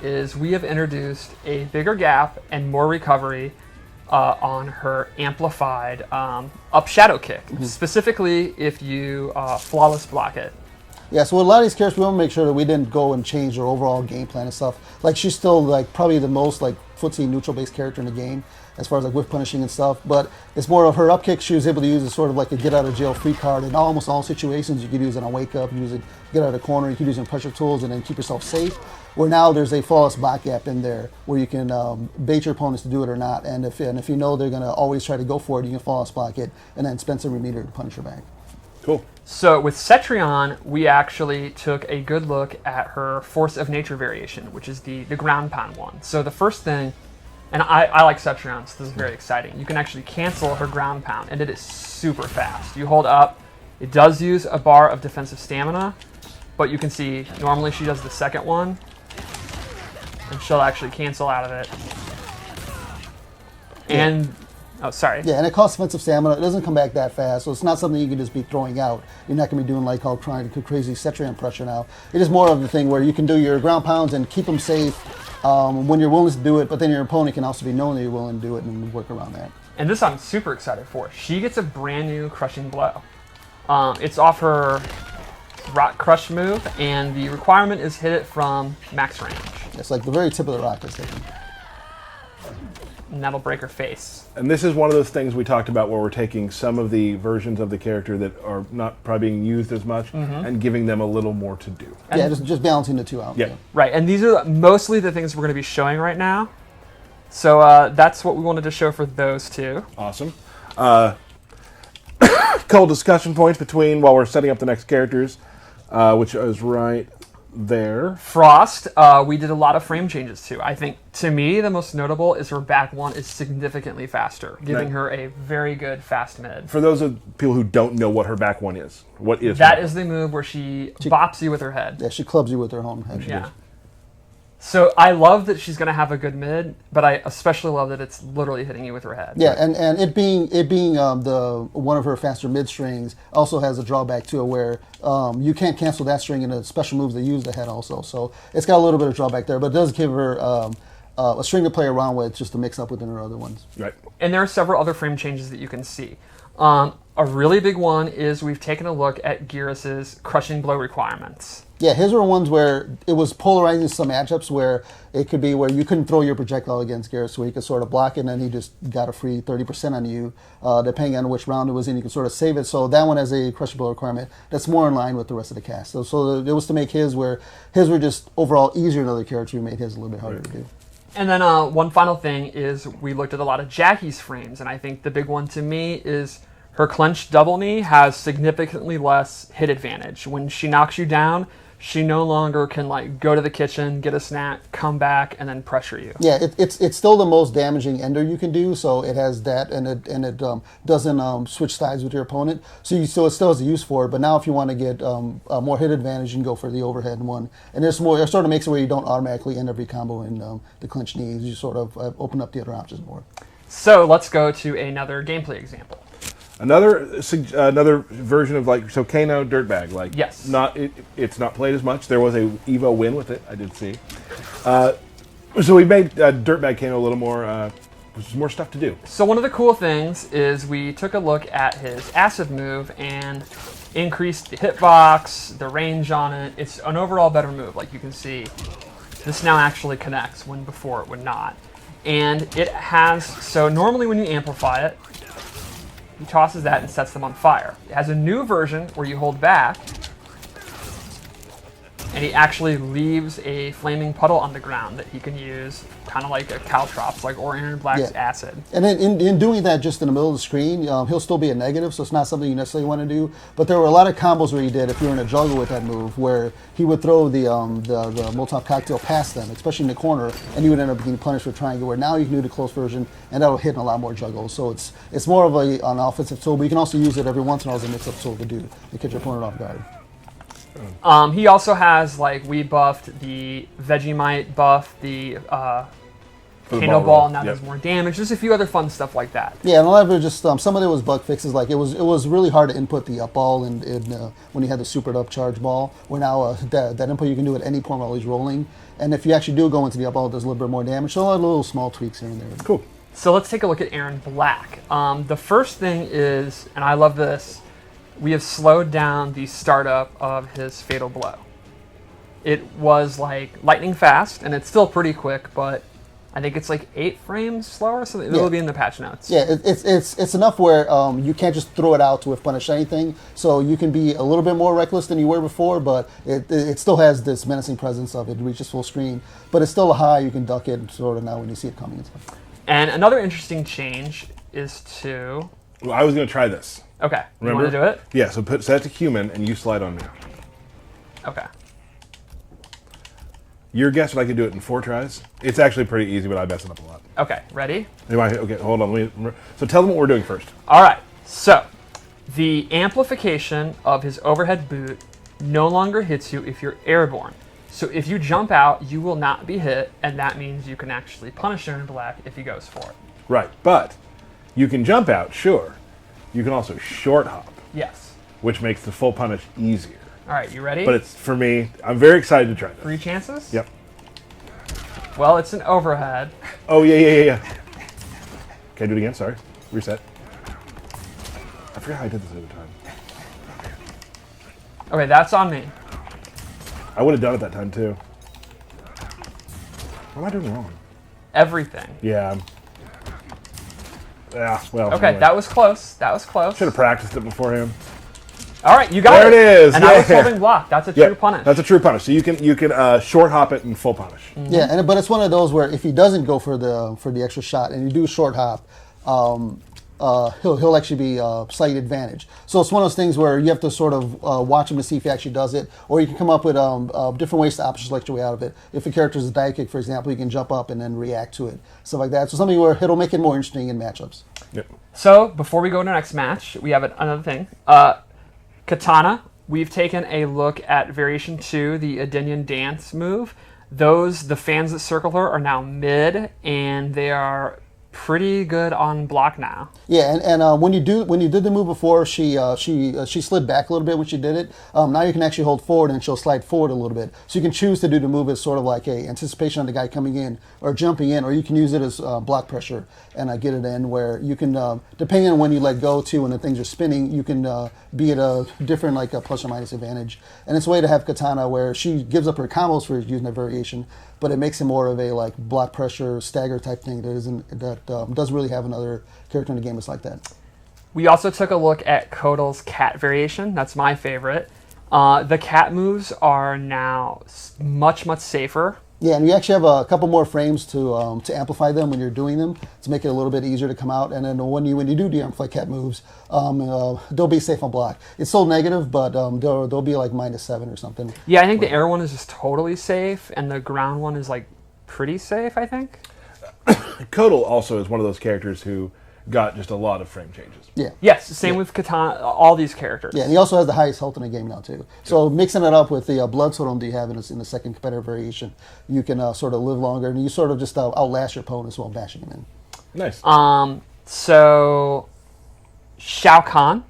is we have introduced a bigger gap and more recovery on her amplified up shadow kick, specifically if you flawless block it. Yeah, so with a lot of these characters, we want to make sure that we didn't go and change their overall game plan and stuff. Like, she's still, like, probably the most, like, footsie neutral-based character in the game as far as, like, whiff punishing and stuff. But it's more of her up kick she was able to use as sort of like a get-out-of-jail-free card. In almost all situations, you could use it on wake-up, use it get out of the corner, you could use it in pressure tools and then keep yourself safe. Where now there's a flawless block gap in there where you can bait your opponents to do it or not. And if you know they're going to always try to go for it, you can flawless block it and then spend some meter to punish her back. Cool. So with Cetrion, we actually took a good look at her Force of Nature variation, which is the ground pound one. So the first thing, and I like Cetrion, so this is very exciting. You can actually cancel her ground pound, and it is super fast. You hold up, it does use a bar of defensive stamina, but you can see normally she does the second one, and she'll actually cancel out of it. And oh, sorry. Yeah, and it costs defensive stamina. It doesn't come back that fast, so it's not something you can just be throwing out. You're not going to be doing like all trying to do crazy Cetrion pressure now. It is more of the thing where you can do your ground pounds and keep them safe when you're willing to do it, but then your opponent can also be knowing that you're willing to do it and work around that. And this I'm super excited for. She gets a brand new Crushing Blow. It's off her Rock Crush move, and the requirement is hit it from max range. It's like the very tip of the rock that's taken. And that'll break her face. And this is one of those things we talked about where we're taking some of the versions of the character that are not probably being used as much and giving them a little more to do. And yeah, just balancing the two out. Yeah. Right, and these are mostly the things we're going to be showing right now. So that's what we wanted to show for those two. Awesome. Couple discussion points between while we're setting up the next characters, which is right there. Frost, we did a lot of frame changes to. I think, to me, the most notable is her back one is significantly faster, giving her a very good fast mid. For those of people who don't know what her back one is, what is that? her? Is the move where she bops you with her head. Yeah, she clubs you with her own head. Yeah. So I love that she's going to have a good mid, but I especially love that it's literally hitting you with her head. Yeah, and it being the one of her faster mid strings also has a drawback to it where you can't cancel that string in the special moves that use the head also. So it's got a little bit of drawback there, but it does give her a string to play around with just to mix up within her other ones. Right. And there are several other frame changes that you can see. A really big one is we've taken a look at Gearus's Crushing Blow requirements. Yeah, his were ones where it was polarizing some matchups where it could be where you couldn't throw your projectile against Gearus, where you could sort of block it and then he just got a free 30% on you, depending on which round it was in, you could sort of save it. So that one has a Crushing Blow requirement that's more in line with the rest of the cast. So it was to make his where his were just overall easier than other characters, we made his a little bit harder to do. And then one final thing is we looked at a lot of Jackie's frames, and I think the big one to me is her clenched double knee has significantly less hit advantage. When she knocks you down, she no longer can like go to the kitchen, get a snack, come back, and then pressure you. Yeah, it's still the most damaging ender you can do. So it has that, and it doesn't switch sides with your opponent. So it still has a use for it. But now if you want to get more hit advantage, you can go for the overhead one. And there's more. It sort of makes it where you don't automatically end every combo in the clinch knees. You sort of open up the other options more. So let's go to another gameplay example. Another version of like Kano Dirtbag, like yes, it's not played as much. There was a Evo win with it, I did see. So we made Dirtbag Kano a little more, more stuff to do. So one of the cool things is we took a look at his acid move and increased the hitbox, the range on it. It's an overall better move. Like you can see, this now actually connects when before it would not. And it has, so normally when you amplify it, he tosses that and sets them on fire. It has a new version where you hold back, and he actually leaves a flaming puddle on the ground that he can use, kind of like a Caltrops, like Iron Black's acid. And then in doing that just in the middle of the screen, he'll still be a negative, so it's not something you necessarily want to do. But there were a lot of combos where he did, if you were in a juggle with that move, where he would throw the Molotov cocktail past them, especially in the corner, and you would end up getting punished with triangle, where now you can do the close version, and that'll hit in a lot more juggles. So it's more of an offensive tool, but you can also use it every once in a while as a mix-up tool to catch your opponent off guard. He also has, like, we buffed the Vegemite buff, the For the Kano ball ball roll. now Yep. does more damage. Just a few other fun stuff like that. Yeah, and a lot of it just some of it was bug fixes. Like it was really hard to input the up ball and when you had the supered up charge ball. Where now that input you can do at any point while he's rolling. And if you actually do go into the up ball, it does a little bit more damage. So a lot of little small tweaks here and there. Cool. So let's take a look at Erron Black. The first thing is, and I love this, we have slowed down the startup of his Fatal Blow. It was like lightning fast, and it's still pretty quick, but I think it's like 8 frames slower, so it'll be in the patch notes. Yeah, it's enough where you can't just throw it out to whiff punish anything. So you can be a little bit more reckless than you were before, but it still has this menacing presence of it reaches full screen. But it's still a high, you can duck it sort of now when you see it coming and stuff. And another interesting change is to... Well, I was going to try this. Okay, you Remember? want to do it? Yeah, so set it to human, and you slide on me. Okay. Your guess if I could do it in 4 tries? It's actually pretty easy, but I mess it up a lot. Okay, ready? Okay, hold on. So tell them what we're doing first. All right, so the amplification of his overhead boot no longer hits you if you're airborne. So if you jump out, you will not be hit, and that means you can actually punish Erron Black if he goes for it. Right, but you can jump out, sure. You can also short hop, Yes. which makes the full punish easier. All right, you ready? But it's, for me, I'm very excited to try this. 3 chances? Yep. Well, it's an overhead. Oh, yeah. Can I do it again? Sorry. Reset. I forgot how I did this every time. Okay, that's on me. I would have done it that time, too. What am I doing wrong? Everything. Yeah. Yeah, well. Okay, anyway. that was close. That was close. Should have practiced it beforehand. All right, you got There it is. And Yeah. I was holding block. That's a true punish. That's a true punish. So you can short hop it and full punish. Yeah, but it's one of those where if he doesn't go for the extra shot and you do short hop, he'll actually be slight advantage. So it's one of those things where you have to sort of watch him to see if he actually does it, or you can come up with different ways to option select your way out of it. If a character is a dive kick, for example, you can jump up and then react to it, stuff like that. So something where it'll make it more interesting in matchups. Yep. So before we go to the next match, we have another thing. Katana. We've taken a look at Variation 2, the Adenian Dance move. The fans that circle her are now mid, and they are pretty good on block now. Yeah, and when you did the move before, she slid back a little bit when she did it. Now you can actually hold forward and she'll slide forward a little bit. So you can choose to do the move as sort of like a anticipation on the guy coming in or jumping in, or you can use it as block pressure and get it in where you can, depending on when you let go to and the things are spinning, you can be at a different like a plus or minus advantage. And it's a way to have Katana where she gives up her combos for using that variation, but it makes it more of a like block pressure stagger type thing that doesn't really have another character in the game that's like that. We also took a look at Kotal's cat variation. That's my favorite. The cat moves are now much safer. Yeah, and you actually have a couple more frames to amplify them when you're doing them to make it a little bit easier to come out. And then when you do de-amplify cat moves, they'll be safe on block. It's still negative, but they'll be like -7 or something. Yeah, I think the air one is just totally safe, and the ground one is like pretty safe, I think. Kotal also is one of those characters who got just a lot of frame changes. Yeah. Yes, same with Katana, all these characters. Yeah, and he also has the highest health in the game now too. So mixing it up with the blood totem that you have in the second competitive variation, you can sort of live longer, and you sort of just outlast your opponents while bashing them in. Nice. So Shao Kahn,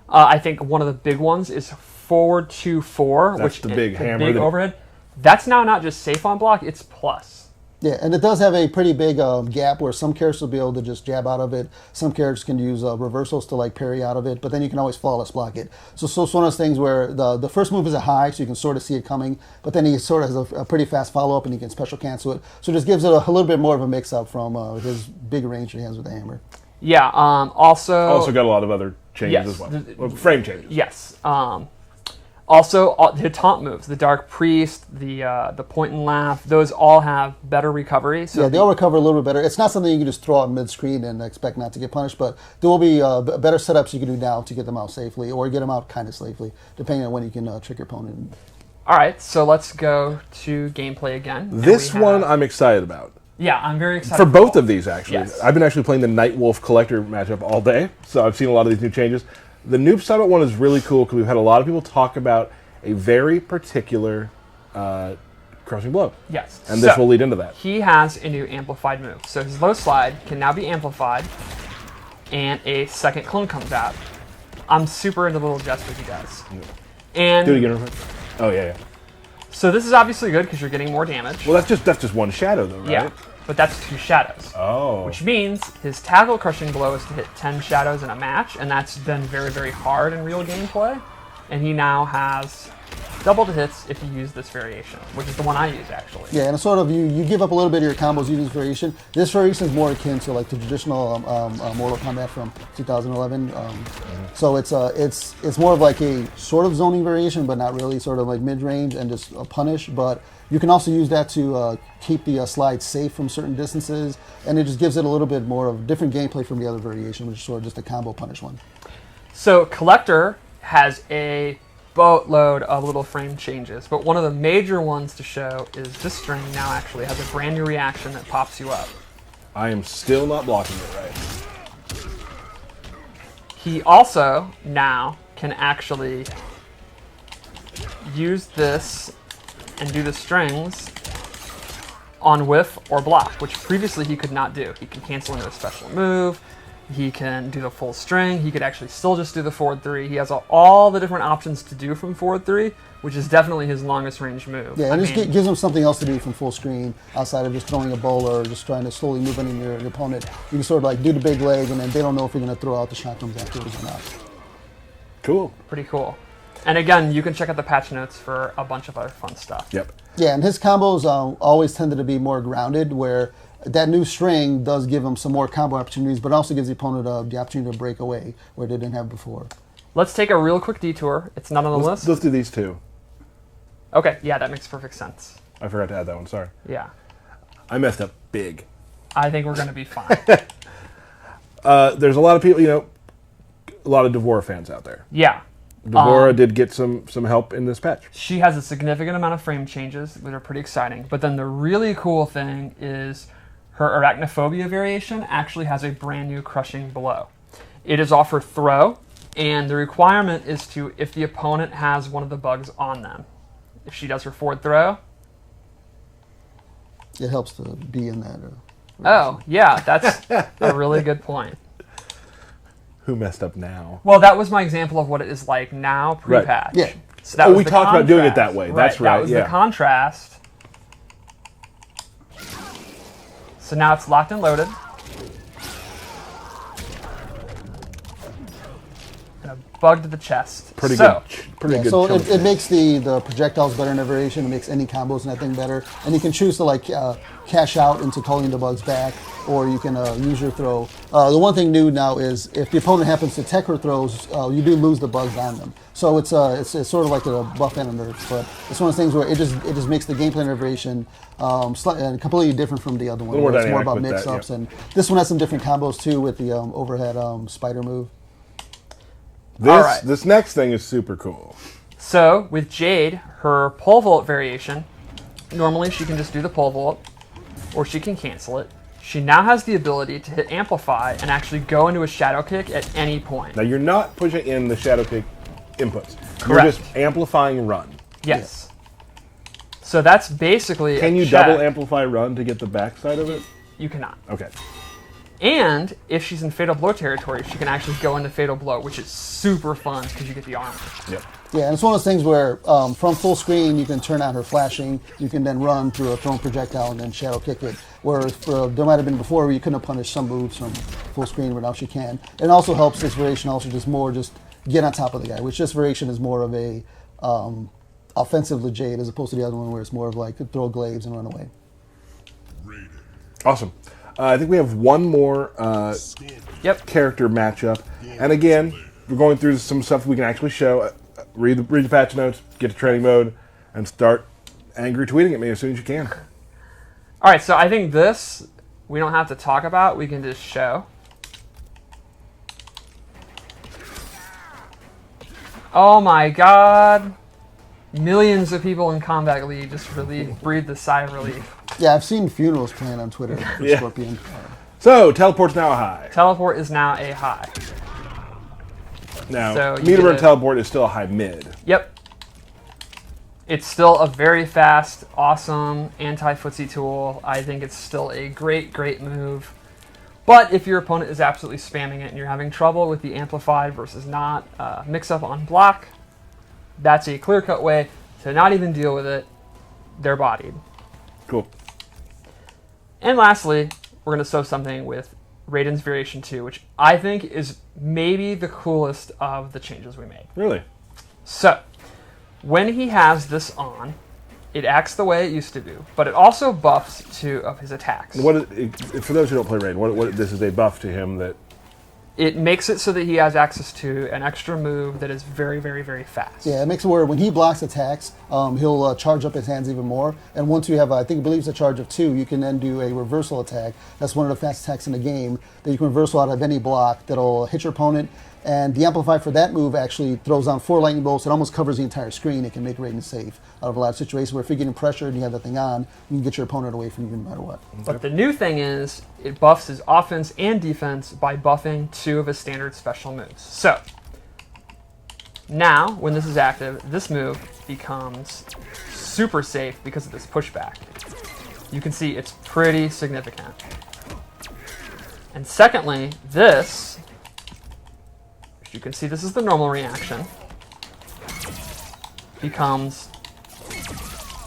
I think one of the big ones is forward 2-4, That's which the big hammer big that- overhead. That's now not just safe on block; it's plus. Yeah, and it does have a pretty big gap where some characters will be able to just jab out of it. Some characters can use reversals to like parry out of it, but then you can always flawless block it. So it's one of those things where the first move is a high, so you can sort of see it coming, but then he sort of has a pretty fast follow-up and he can special cancel it. So it just gives it a little bit more of a mix-up from his big range he has with the hammer. Yeah. Also got a lot of other changes yes, as well. Frame changes. Yes. Also, the taunt moves, the Dark Priest, the point and laugh, those all have better recovery. So Yeah, they'll recover a little bit better. It's not something you can just throw out mid-screen and expect not to get punished, but there will be better setups you can do now to get them out safely, or get them out kind of safely, depending on when you can trick your opponent. All right, so let's go to gameplay again. And This we have- one I'm excited about. Yeah, I'm very excited. For both of these, actually. Yes. I've been actually playing the Nightwolf Kollector matchup all day, so I've seen a lot of these new changes. The Noob Summit one is really cool because we've had a lot of people talk about a very particular crushing blow. Yes. And this So, will lead into that. he has a new amplified move. So his low slide can now be amplified, and a second clone comes out. I'm super into little gestures he does. And Do it again real quick. Oh, yeah. so this is obviously good because you're getting more damage. Well, that's just one shadow, though, right? Yeah, but that's 2 shadows. Oh. Which means his tackle crushing blow is to hit 10 shadows in a match, and that's been very, very hard in real gameplay. And he now has double the hits if you use this variation, which is the one I use, actually. Yeah, and it's sort of you give up a little bit of your combos using this variation. This variation is more akin to like the traditional Mortal Kombat from 2011. So it's more of like a sort of zoning variation, but not really, sort of like mid-range and just a punish. But you can also use that to keep the slide safe from certain distances, and it just gives it a little bit more of different gameplay from the other variation, which is sort of just a combo punish one. So Kollector has a boatload of little frame changes, but one of the major ones to show is this string now actually has a brand new reaction that pops you up. I am still not blocking it right. He also now can actually use this and do the strings on whiff or block, which previously he could not do. He can cancel into a special move. He can do the full string. He could actually still just do the forward 3. He has all the different options to do from forward 3, which is definitely his longest range move. Yeah, and it gives him something else to do from full screen outside of just throwing a bowler or just trying to slowly move in your opponent. You can sort of like do the big leg, and then they don't know if you're going to throw out the shotguns afterwards or not. Cool. Pretty cool. And again, you can check out the patch notes for a bunch of other fun stuff. Yep. Yeah, and his combos always tended to be more grounded, where that new string does give him some more combo opportunities, but also gives the opponent the opportunity to break away where they didn't have before. Let's take a real quick detour. It's not on the list. Let's do these two. Okay, yeah, that makes perfect sense. I forgot to add that one, sorry. Yeah. I messed up big. I think we're going to be fine. There's a lot of people, a lot of Devora fans out there. Yeah. Devora did get some help in this patch. She has a significant amount of frame changes that are pretty exciting. But then the really cool thing is her Arachnophobia variation actually has a brand new crushing blow. It is off her throw, and the requirement is to, if the opponent has one of the bugs on them. If she does her forward throw. It helps to be in that. Oh, yeah, that's a really good point. Who messed up now? Well, that was my example of what it is like now, pre-patch. Yeah. So that was we the talked about doing it that contrast. way. That's right. That was yeah. the contrast. So now it's locked and loaded. And a bug to the chest. Pretty so, good. Pretty Yeah, good. so chunk. it makes the projectiles better in a variation. It makes any combos and that thing better. And you can choose to like cash out into calling the bugs back, or you can use your throw. The one thing new now is if the opponent happens to tech her throws, you do lose the bugs on them. So it's sort of like a buff and a nerf, but it's one of those things where it just makes the gameplay variation completely different from the other one. more Where it's more dynamic about with that, mix-ups, yeah. and this one has some different combos too with the overhead spider move. This next thing is super cool. So with Jade, her pole vault variation, normally she can just do the pole vault, or she can cancel it. She now has the ability to hit amplify and actually go into a shadow kick at any point. Now you're not pushing in the shadow kick inputs. Correct. You're just amplifying run. Yes. So that's basically Can a you check. double amplify run to get the backside of it? You cannot. Okay. And if she's in Fatal Blow territory, she can actually go into Fatal Blow, which is super fun because you get the armor. Yep. Yeah, and it's one of those things where from full screen you can turn on her flashing, you can then run through a thrown projectile and then shadow kick it. Whereas there might have been before where you couldn't have punished some moves from full screen, but now she can. It also helps this variation also just get on top of the guy, which this variation is more of a offensive Jade as opposed to the other one where it's more of like throw glaives and run away. Awesome. I think we have one more character matchup. And again, we're going through some stuff we can actually show. Read the patch notes, get to training mode, and start angry tweeting at me as soon as you can. All right, so I think this we don't have to talk about. We can just show. Oh my god. Millions of people in Combat League just breathed a sigh of relief. Yeah, I've seen funerals planned on Twitter for Yeah. Scorpion. So, teleport's now high. Teleport is now a high. Now, So you meter get and a- teleport is still a high mid. Yep. It's still a very fast, awesome anti-footsie tool. I think it's still a great, great move. But if your opponent is absolutely spamming it and you're having trouble with the amplified versus not mix-up on block, that's a clear-cut way to not even deal with it. They're bodied. Cool. And lastly, we're going to show something with Raiden's Variation 2, which I think is maybe the coolest of the changes we made. Really? So, when he has this on, it acts the way it used to do, but it also buffs 2 of his attacks. For those who don't play Raiden, this is a buff to him that... It makes it so that he has access to an extra move that is very, very, very fast. Yeah, it makes it where when he blocks attacks, he'll charge up his hands even more. And once you have, I believe it's a charge of 2, you can then do a reversal attack. That's one of the fastest attacks in the game that you can reversal out of any block that'll hit your opponent. And the amplify for that move actually throws down 4 lightning bolts. It almost covers the entire screen. It can make Raiden safe out of a lot of situations where if you're getting pressured and you have that thing on, you can get your opponent away from you no matter what. But the new thing is, it buffs his offense and defense by buffing 2 of his standard special moves. So, now, when this is active, this move becomes super safe because of this pushback. You can see it's pretty significant. And secondly, this... You can see this is the normal reaction. Becomes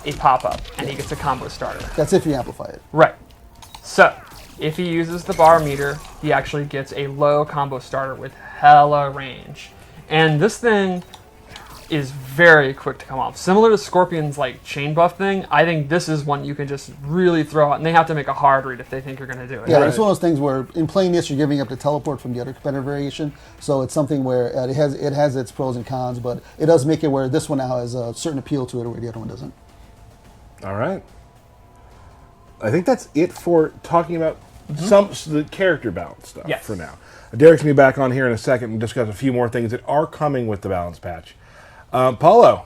a pop-up, and he gets a combo starter. That's if you amplify it. Right. So, if he uses the bar meter, he actually gets a low combo starter with hella range. And this thing is very quick to come off. Similar to Scorpion's like chain buff thing, I think this is one you can just really throw out, and they have to make a hard read if they think you're going to do it. Yeah, it's one of those things where in playing this, you're giving up the teleport from the other competitor variation, so it's something where it has its pros and cons, but it does make it where this one now has a certain appeal to it where the other one doesn't. All right. I think that's it for talking about the character balance stuff for now. Derek's going to be back on here in a second and discuss a few more things that are coming with the balance patch. Paulo.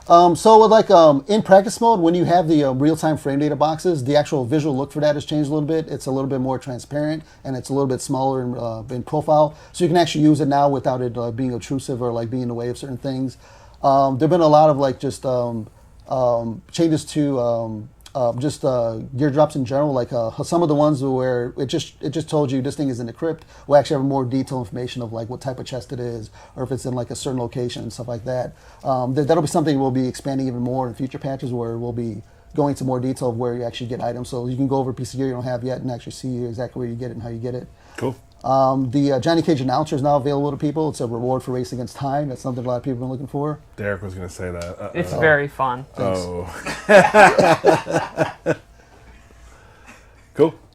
So with in practice mode, when you have the real-time frame data boxes, the actual visual look for that has changed a little bit. It's a little bit more transparent, and it's a little bit smaller in profile. So you can actually use it now without it being obtrusive or being in the way of certain things. There have been a lot of changes to gear drops in general, some of the ones where it just told you this thing is in the crypt will actually have more detailed information of what type of chest it is, or if it's in a certain location and stuff like that. That'll be something we'll be expanding even more in future patches, where we'll be going to more detail of where you actually get items, so you can go over a piece of gear you don't have yet and actually see exactly where you get it and how you get it. Cool. The Johnny Cage announcer is now available to people. It's a reward for racing against time. That's something a lot of people have been looking for. Derek was going to say that. It's very fun. Oh. Cool.